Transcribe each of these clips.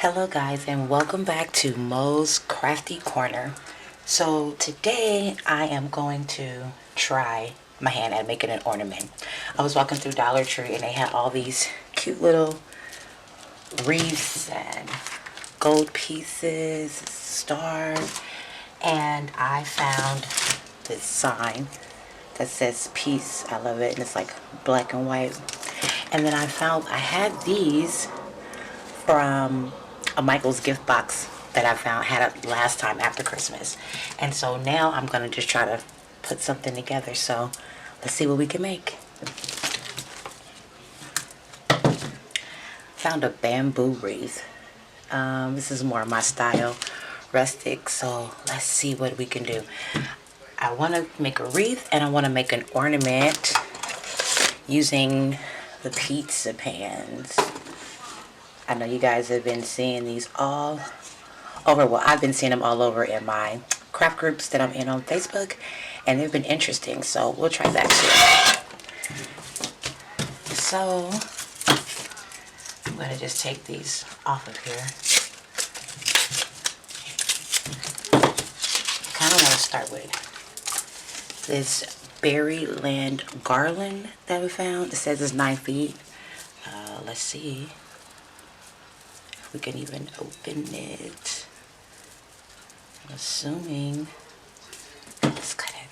Hello guys, and welcome back to Mo's Crafty Corner. So today I am going to try my hand at making an ornament. I was walking through Dollar Tree and they had all these cute little wreaths and gold pieces, stars, and I found this sign that says peace. I love it, and it's like black and white. And then I had these from a Michael's gift box that I found, had it last time after Christmas. And so now I'm going to just try to put something together. So let's see what we can make. Found a bamboo wreath. This is more my style, rustic. So let's see what we can do. I want to make a wreath and I want to make an ornament using the pizza pans. I know you guys have been seeing these all over. Well, I've been seeing them all over in my craft groups that I'm in on Facebook, and they've been interesting, so we'll try that too. So I'm going to just take these off of here. I kind of want to start with this berry land garland that we found. It says it's 9 feet. Let's see. We can even open it. I'm assuming. Let's cut it.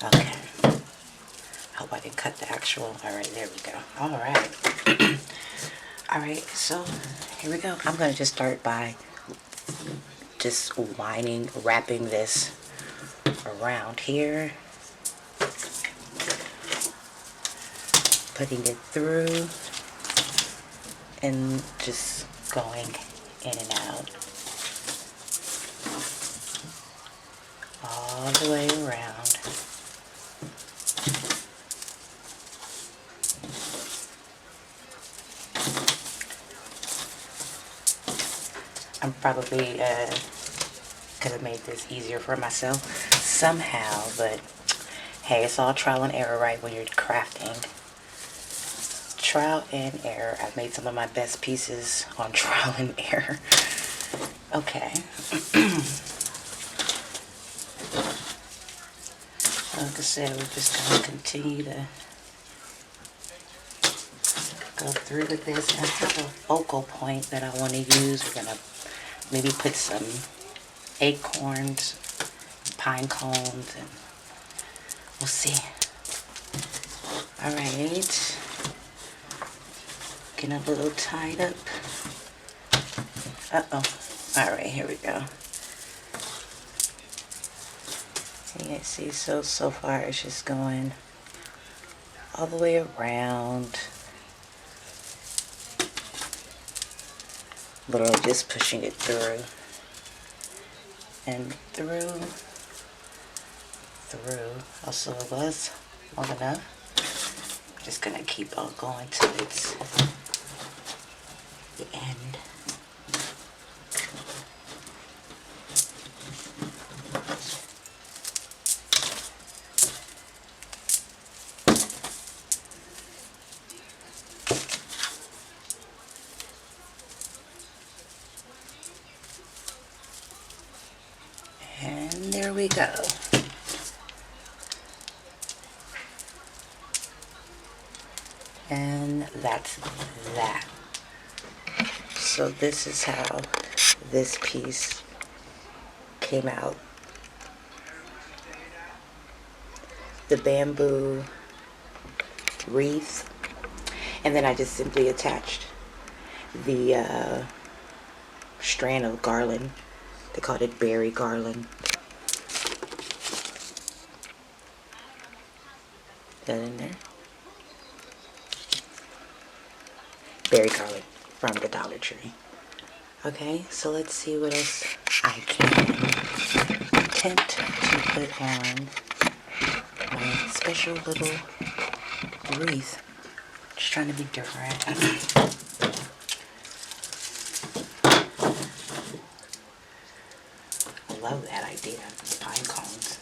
Okay. Hope I didn't cut the actual. Alright, there we go. Alright. Alright, so here we go. I'm going to just start by just wrapping this around here. Putting it through. And just going in and out all the way around. I'm probably could have made this easier for myself somehow, but hey, it's all trial and error, right, when you're crafting. Trial and error. I've made some of my best pieces on trial and error. Okay. Like I said, we're just going to continue to go through with this. And I have a focal point that I want to use. We're going to maybe put some acorns, pine cones, and we'll see. Alright. Getting a little tied up. Uh-oh. Alright, here we go. Yeah, see, so far it's just going all the way around. Literally just pushing it through. And through. Also, it was long enough. I'm just gonna keep on going till it's the end. And there we go. And that's that. So this is how this piece came out. The bamboo wreath. And then I just simply attached the strand of garland. They called it berry garland. Is that in there? Berry garland from the Dollar Tree. Okay, so let's see what else I can attempt to put on my special little wreath. Just trying to be different. I love that idea. Pine cones.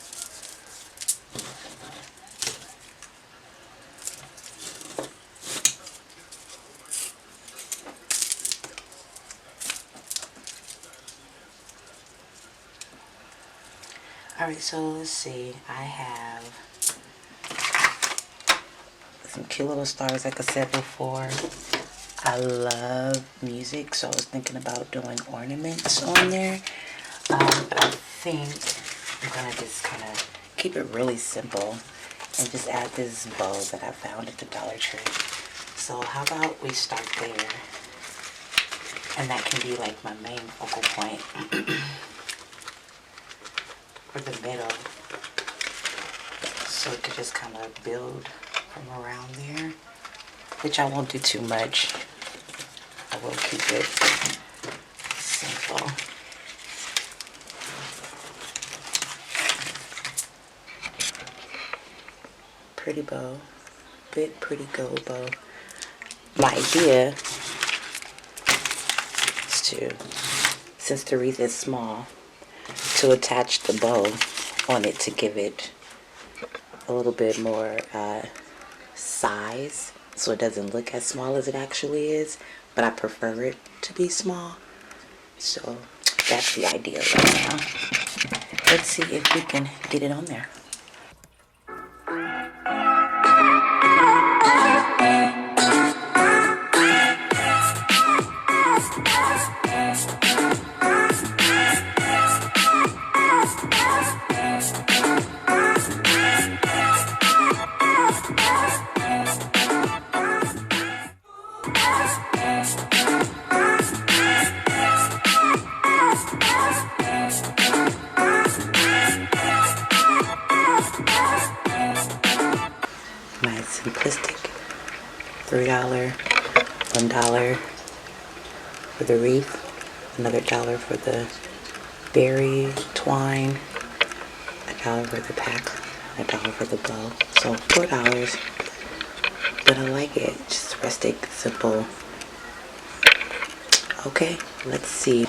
Alright, so let's see. I have some cute little stars like I said before. I love music, so I was thinking about doing ornaments on there. But I think I'm going to just kind of keep it really simple and just add this bow that I found at the Dollar Tree. So how about we start there, and that can be like my main focal point for the middle, so it could just kind of build from around there, which I won't do too much. I will keep it simple. Pretty bow, big pretty gold bow. My idea is to, since the wreath is small, to attach the bow on it to give it a little bit more size, so it doesn't look as small as it actually is, but I prefer it to be small. So that's the idea right now. Let's see if we can get it on there. My simplistic $3, $1 for the wreath, another $1 for the berry twine, $1 for the pack, $1 for the bow. So $4, but I like it. Just rustic, simple. Okay, let's see.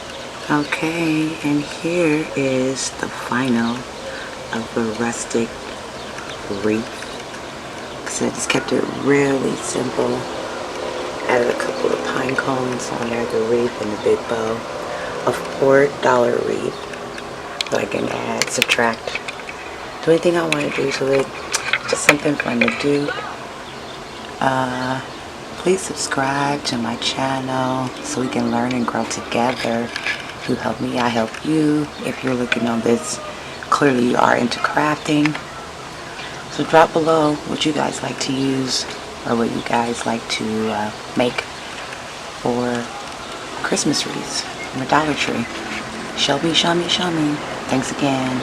Okay, and here is the final of the rustic wreath. So I just kept it really simple. Added a couple of pine cones on there, the wreath and the big bow. A $4 wreath that I can add, subtract, do anything I want to do to it. Just something fun to do. Please subscribe to my channel so we can learn and grow together. You help me, I help you. If you're looking on this, clearly you are into crafting. So drop below what you guys like to use or what you guys like to make for Christmas wreaths from the Dollar Tree. Show me, show me, show me. Thanks again.